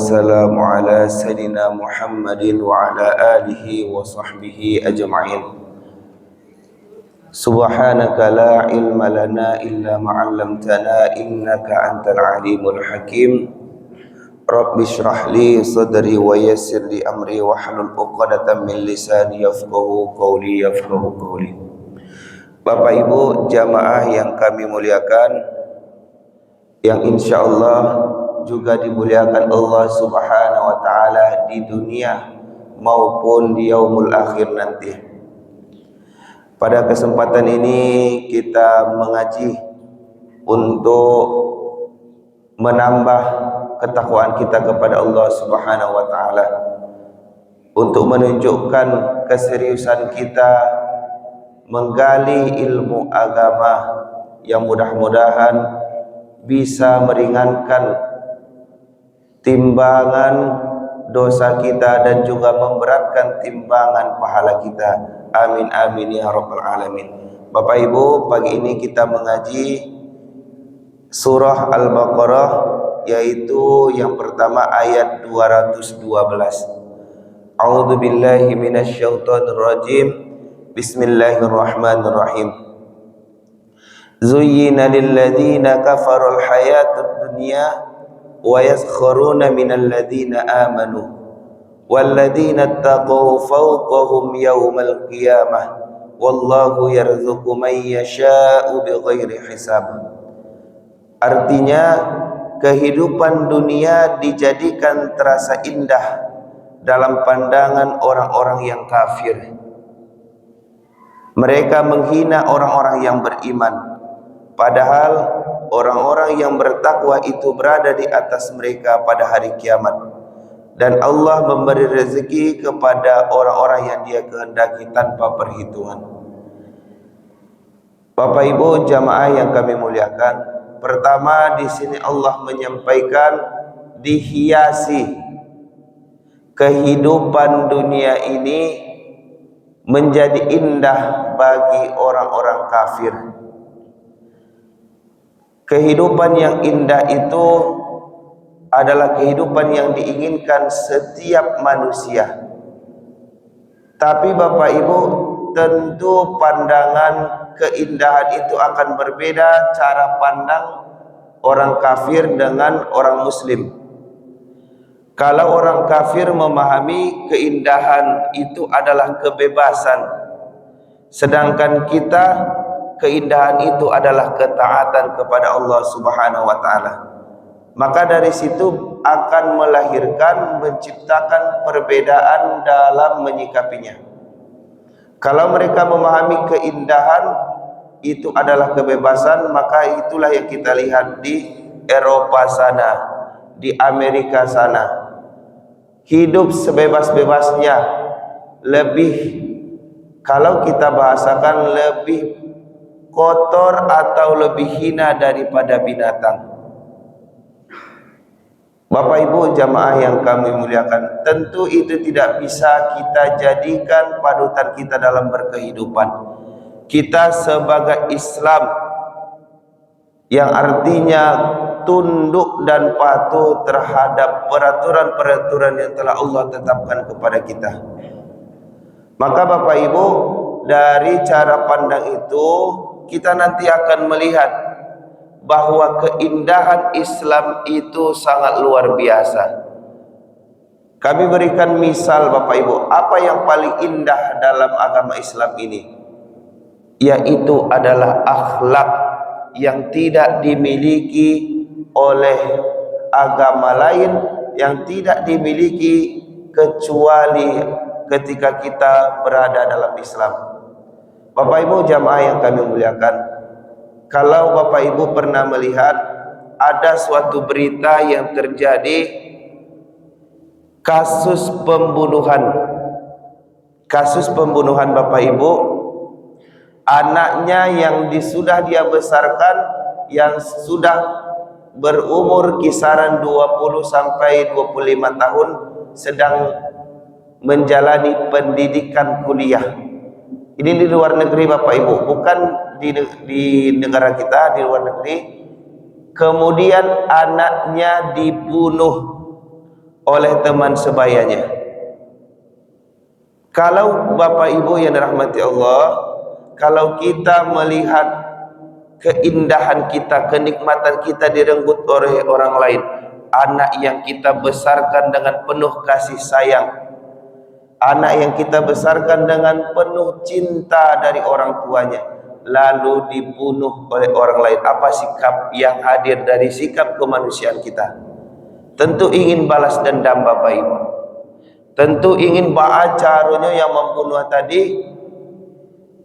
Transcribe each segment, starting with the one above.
والسلام على سيدنا محمد وعلى آله وصحبه أجمعين. سبحانك لا علم لنا إلا ما علمتنا إنك أنت العليم الحكيم. رب اشرح لي صدري ويسر لي أمري واحلل عقدة من لساني يفقهوا قولي. Bapak Ibu jamaah yang kami muliakan, yang insya Allah juga dimuliakan Allah Subhanahu wa Ta'ala di dunia maupun di yaumul akhir nanti. Pada kesempatan ini kita mengaji untuk menambah ketakwaan kita kepada Allah Subhanahu wa Ta'ala, untuk menunjukkan keseriusan kita menggali ilmu agama yang mudah-mudahan bisa meringankan timbangan dosa kita dan juga memberatkan timbangan pahala kita. Amin amin ya rabbal alamin. Bapak Ibu, pagi ini kita mengaji surah Al-Baqarah, yaitu yang pertama ayat 212. A'udzu billahi minasyaitonir rajim. Bismillahirrahmanirrahim. Zuyyina lilladzina kafarul hayatud dunya wa yaskharuna minal ladzina amanu walladzina ittaqaw fawqahum yawmal qiyamah wallahu yarzuqu man yasha'u bighairi hisab. Artinya, kehidupan dunia dijadikan terasa indah dalam pandangan orang-orang yang kafir. Mereka menghina orang-orang yang beriman, padahal orang-orang yang bertakwa itu berada di atas mereka pada hari kiamat. Dan Allah memberi rezeki kepada orang-orang yang Dia kehendaki tanpa perhitungan. Bapak Ibu jamaah yang kami muliakan, pertama di sini Allah menyampaikan dihiasi kehidupan dunia ini menjadi indah bagi orang-orang kafir. Kehidupan yang indah itu adalah kehidupan yang diinginkan setiap manusia. Tapi Bapak Ibu, tentu pandangan keindahan itu akan berbeda cara pandang orang kafir dengan orang muslim. Kalau orang kafir memahami keindahan itu adalah kebebasan, sedangkan kita keindahan itu adalah ketaatan kepada Allah Subhanahu wa Ta'ala. Maka dari situ akan melahirkan, menciptakan perbedaan dalam menyikapinya. Kalau mereka memahami keindahan itu adalah kebebasan, maka itulah yang kita lihat di Eropa sana, di Amerika sana. Hidup sebebas-bebasnya, lebih, kalau kita bahasakan, lebih kotor atau lebih hina daripada binatang. Bapak Ibu jamaah yang kami muliakan, tentu itu tidak bisa kita jadikan panutan kita dalam berkehidupan. Kita sebagai Islam, yang artinya tunduk dan patuh terhadap peraturan-peraturan yang telah Allah tetapkan kepada kita. Maka Bapak Ibu, dari cara pandang itu kita nanti akan melihat bahwa keindahan Islam itu sangat luar biasa. Kami berikan misal Bapak Ibu, apa yang paling indah dalam agama Islam ini, yaitu adalah akhlak yang tidak dimiliki oleh agama lain, yang tidak dimiliki kecuali ketika kita berada dalam Islam. Bapak Ibu jamaah yang kami muliakan, kalau Bapak Ibu pernah melihat ada suatu berita yang terjadi, kasus pembunuhan Bapak Ibu, anaknya yang sudah dia besarkan, yang sudah berumur kisaran 20 sampai 25 tahun, sedang menjalani pendidikan kuliah. Ini di luar negeri Bapak Ibu, bukan di negara kita, di luar negeri. Kemudian anaknya dibunuh oleh teman sebayanya. Kalau Bapak Ibu yang dirahmati Allah, kalau kita melihat keindahan kita, kenikmatan kita direnggut oleh orang lain, anak yang kita besarkan dengan penuh kasih sayang, anak yang kita besarkan dengan penuh cinta dari orang tuanya, lalu dibunuh oleh orang lain, apa sikap yang hadir dari sikap kemanusiaan kita? Tentu ingin balas dendam Bapak Ibu. Tentu ingin caranya yang membunuh tadi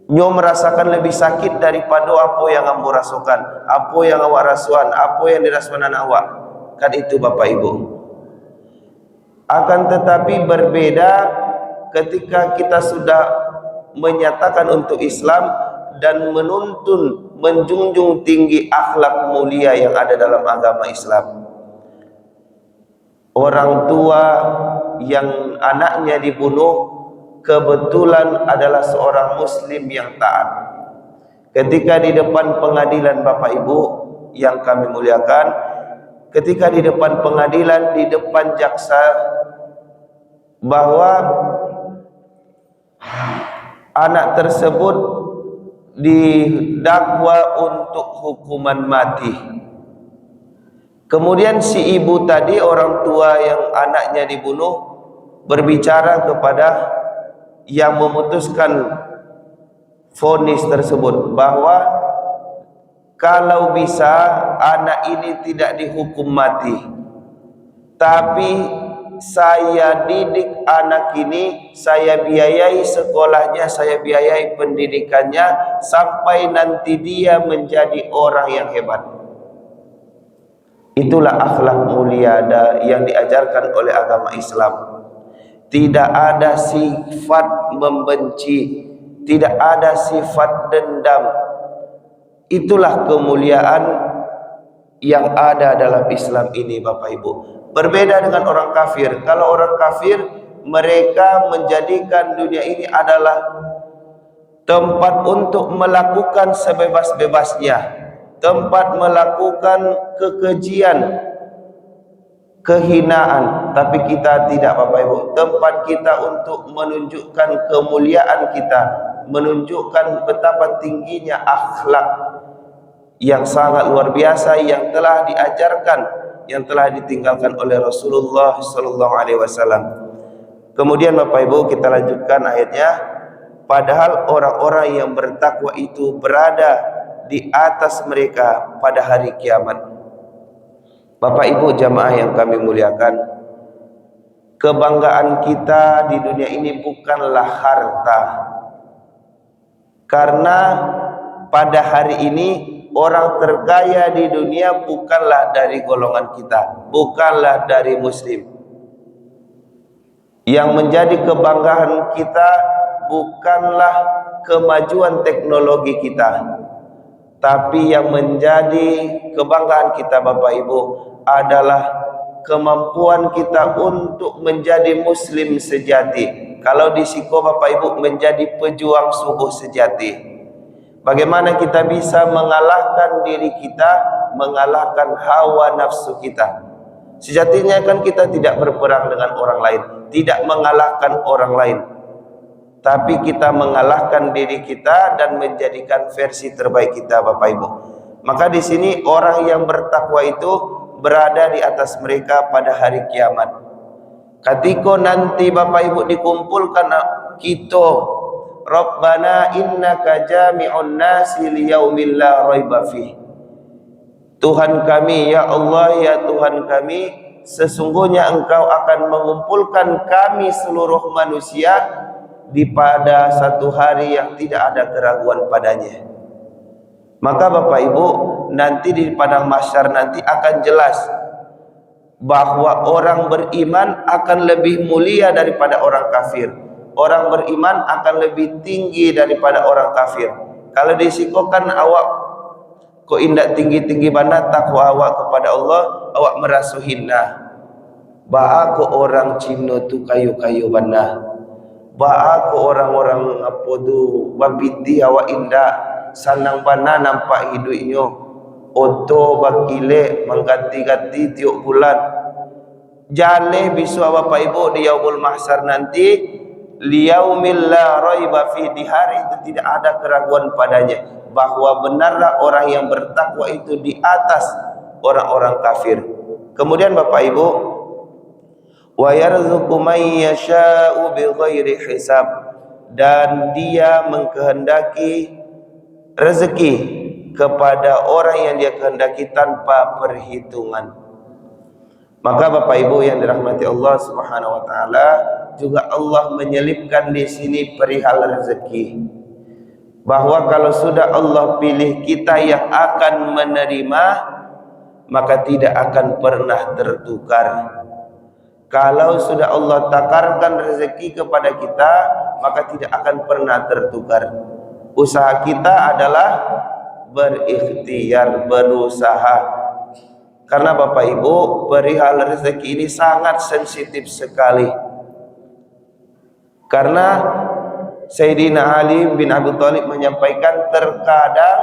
nyo merasakan lebih sakit daripada apa yang ambo rasakan, apa yang awak rasuan, apa yang dirasuan anak awak. Kan itu Bapak Ibu. Akan tetapi berbeda ketika kita sudah menyatakan untuk Islam dan menuntun, menjunjung tinggi akhlak mulia yang ada dalam agama Islam. Orang tua yang anaknya dibunuh kebetulan adalah seorang muslim yang taat. Ketika di depan pengadilan Bapak Ibu yang kami muliakan, ketika di depan pengadilan, di depan jaksa, bahwa anak tersebut didakwa untuk hukuman mati. Kemudian si ibu tadi, orang tua yang anaknya dibunuh, berbicara kepada yang memutuskan vonis tersebut bahwa kalau bisa anak ini tidak dihukum mati, tapi saya didik anak ini, saya biayai sekolahnya, saya biayai pendidikannya sampai nanti dia menjadi orang yang hebat. Itulah akhlak mulia yang diajarkan oleh agama Islam. Tidak ada sifat membenci, tidak ada sifat dendam. Itulah kemuliaan yang ada dalam Islam ini Bapak Ibu. Berbeda dengan orang kafir. Kalau orang kafir, mereka menjadikan dunia ini adalah tempat untuk melakukan sebebas-bebasnya, tempat melakukan kekejian, kehinaan. Tapi kita tidak Bapak Ibu. Tempat kita untuk menunjukkan kemuliaan kita, menunjukkan betapa tingginya akhlak yang sangat luar biasa yang telah diajarkan, yang telah ditinggalkan oleh Rasulullah SAW. Kemudian Bapak Ibu kita lanjutkan ayatnya. Padahal orang-orang yang bertakwa itu berada di atas mereka pada hari kiamat. Bapak Ibu jamaah yang kami muliakan, kebanggaan kita di dunia ini bukanlah harta. Karena pada hari ini orang terkaya di dunia bukanlah dari golongan kita, bukanlah dari muslim. Yang menjadi kebanggaan kita bukanlah kemajuan teknologi kita, tapi yang menjadi kebanggaan kita Bapak Ibu adalah kemampuan kita untuk menjadi muslim sejati. Kalau di Siko Bapak Ibu menjadi pejuang subuh sejati. Bagaimana kita bisa mengalahkan diri kita, mengalahkan hawa nafsu kita. Sejatinya kan kita tidak berperang dengan orang lain, tidak mengalahkan orang lain, tapi kita mengalahkan diri kita dan menjadikan versi terbaik kita Bapak Ibu. Maka di sini orang yang bertakwa itu berada di atas mereka pada hari kiamat. Ketika nanti Bapak Ibu dikumpulkan kita, Rabbana innaka jami'un nasi liyaumil la raiba fi. Tuhan kami, ya Allah, ya Tuhan kami, sesungguhnya Engkau akan mengumpulkan kami seluruh manusia di pada satu hari yang tidak ada keraguan padanya. Maka Bapak Ibu, nanti di padang mahsyar nanti akan jelas bahwa orang beriman akan lebih mulia daripada orang kafir. Orang beriman akan lebih tinggi daripada orang kafir. Kalau disikokan awak kok indak tinggi-tinggi mana takwa awak kepada Allah, awak merasa hina. Ba aku orang Cina tu kayu-kayu mana. Ba aku orang-orang apa tu babiti awak indak sanang bana nampak hidupnya. Oto bakile mengganti-ganti tiap bulan. jaleh bisu Bapak Ibu di yaumul mahsyar nanti, liyaumil la raiba fi, di hari itu tidak ada keraguan padanya, bahwa benarlah orang yang bertakwa itu di atas orang-orang kafir. Kemudian Bapak Ibu, wa yarzuqu may yasha'u bighairi hisab, dan dia mengkehendaki rezeki kepada orang yang dia kehendaki tanpa perhitungan. Maka Bapak Ibu yang dirahmati Allah Subhanahu wa taala, juga Allah menyelipkan di sini perihal rezeki. Bahwa kalau sudah Allah pilih kita yang akan menerima, maka tidak akan pernah tertukar. Kalau sudah Allah takarkan rezeki kepada kita, maka tidak akan pernah tertukar. Usaha kita adalah berikhtiar, berusaha. Karena Bapak Ibu, perihal rezeki ini sangat sensitif sekali. Karena Sayyidina Ali bin Abi Thalib menyampaikan, terkadang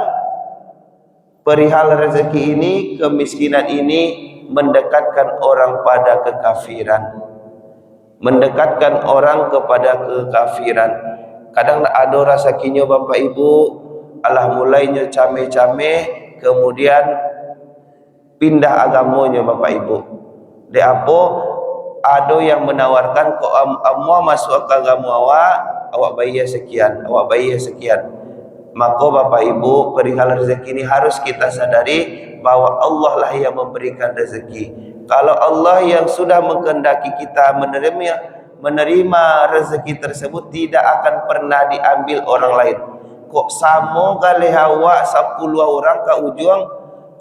perihal rezeki ini, kemiskinan ini mendekatkan orang pada kekafiran. Mendekatkan orang kepada kekafiran. Kadang ada rasa kinyo Bapak Ibu, alah mulainya came-came, kemudian pindah agamanya Bapak Ibu. De apa ada yang menawarkan kok amwa masuk ke agama awak bayar sekian, awak bayar sekian. Maka Bapak Ibu, perihal rezeki ini harus kita sadari bahwa Allah lah yang memberikan rezeki. Kalau Allah yang sudah mengkehendaki kita menerima rezeki tersebut, tidak akan pernah diambil orang lain. Kok samo kali awak 10 orang ke ujung,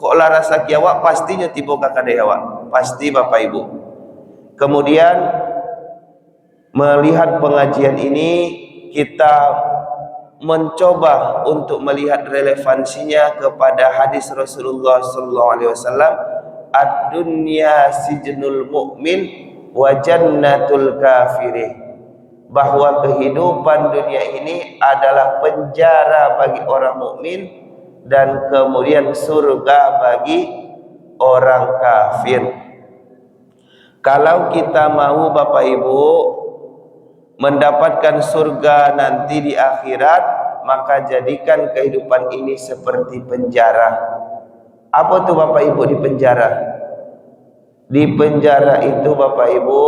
kok lara saki awak pastinya tiba kakak awak, pasti Bapak Ibu. Kemudian melihat pengajian ini, kita mencoba untuk melihat relevansinya kepada hadis Rasulullah SAW, ad-dunya sijnul mu'min wa jannatul kafiri, bahwa kehidupan dunia ini adalah penjara bagi orang mukmin dan kemudian surga bagi orang kafir. Kalau kita mau Bapak Ibu mendapatkan surga nanti di akhirat, maka jadikan kehidupan ini seperti penjara. Apa tuh Bapak Ibu di penjara? Di penjara itu Bapak Ibu,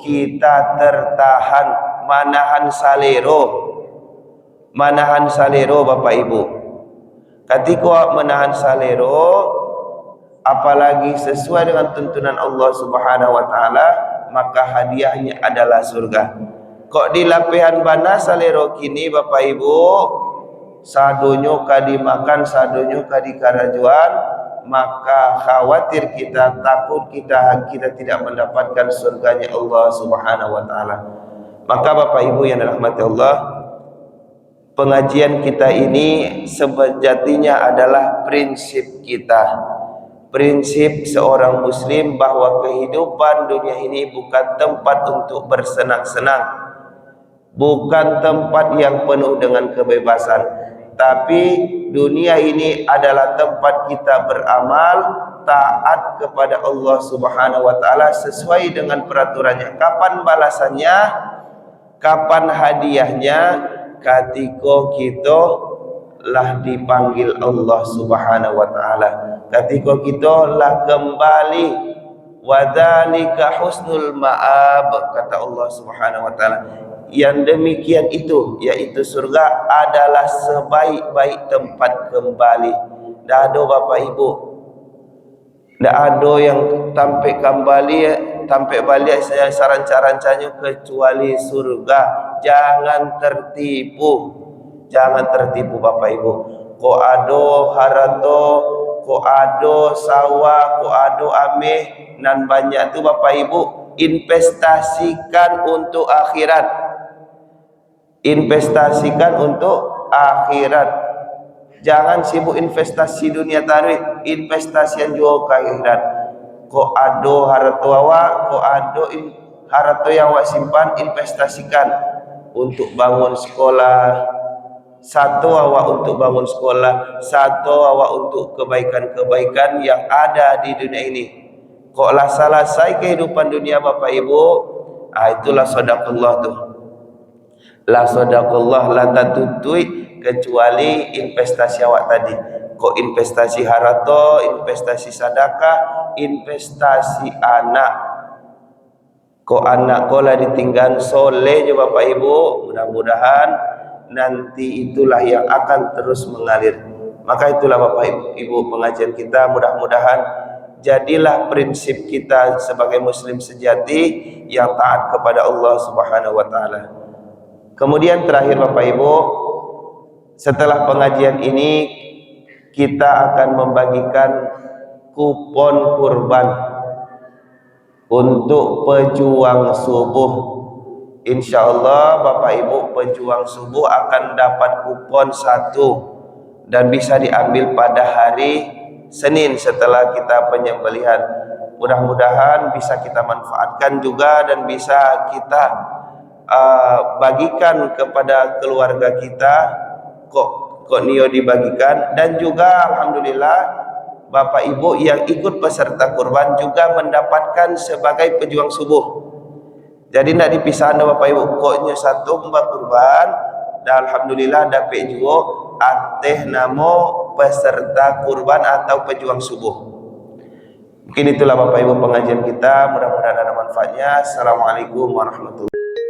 kita tertahan, manahan salero Bapak Ibu. Ketika menahan salero, apalagi sesuai dengan tuntunan Allah Subhanahu wa taala, maka hadiahnya adalah surga. Kok di lapihan bana salero kini Bapak Ibu, sadonyo kadi makan, sadonyo kadi karajuan, maka khawatir kita, takut kita tidak mendapatkan surganya Allah Subhanahu wa taala. Maka Bapak Ibu yang dirahmati Allah, pengajian kita ini sejatinya adalah prinsip kita, prinsip seorang muslim, bahwa kehidupan dunia ini bukan tempat untuk bersenang-senang, bukan tempat yang penuh dengan kebebasan, tapi dunia ini adalah tempat kita beramal, taat kepada Allah Subhanahu wa taala sesuai dengan peraturannya. Kapan balasannya? Kapan hadiahnya? Ketika kita lah dipanggil Allah Subhanahu wa taala, ketika kita lah kembali, wadzalika husnul ma'ab, kata Allah Subhanahu wa taala. Yang demikian itu, yaitu surga, adalah sebaik-baik tempat kembali. Dah ada Bapak Ibu, dah ada yang sampai kembali, sampai balik saya saran-carancanya kecuali surga. Jangan tertipu Bapak Ibu. Ko ado harato, ko ado sawah, ko ado ameh, nan banyak tu Bapak Ibu, investasikan untuk akhirat. Investasikan untuk akhirat. Jangan sibuk investasi dunia tarik, investasi yang juga ke akhirat. Ko ado harato awak, ko ado harato yang awak simpan, investasikan untuk bangun sekolah. Satu awak untuk bangun sekolah, satu awak untuk kebaikan-kebaikan yang ada di dunia ini. Kok lah selesai kehidupan dunia Bapak Ibu, itulah sedekah tuh. La sedekah la tatutui kecuali investasi awak tadi. Kok investasi harta, investasi sedekah, investasi anak. Kok anak kau lah ditinggal soleh je Bapak Ibu, mudah-mudahan nanti itulah yang akan terus mengalir. Maka itulah Bapak Ibu pengajian kita, mudah-mudahan jadilah prinsip kita sebagai muslim sejati yang taat kepada Allah Subhanahu wa taala. Kemudian terakhir Bapak Ibu, setelah pengajian ini kita akan membagikan kupon kurban untuk pejuang subuh. Insyaallah Bapak Ibu pejuang subuh akan dapat kupon 1 dan bisa diambil pada hari Senin setelah kita penyembelihan. Mudah-mudahan bisa kita manfaatkan juga dan bisa kita bagikan kepada keluarga kita. Kok nio dibagikan, dan juga alhamdulillah Bapak Ibu yang ikut peserta kurban juga mendapatkan sebagai pejuang subuh. Jadi tidak dipisah Bapak Ibu, koknya 1 mbak kurban dan alhamdulillah dapat juga ateh namo peserta kurban atau pejuang subuh. Mungkin itulah Bapak Ibu pengajian kita, mudah-mudahan ada manfaatnya. Assalamualaikum warahmatullahi wabarakatuh.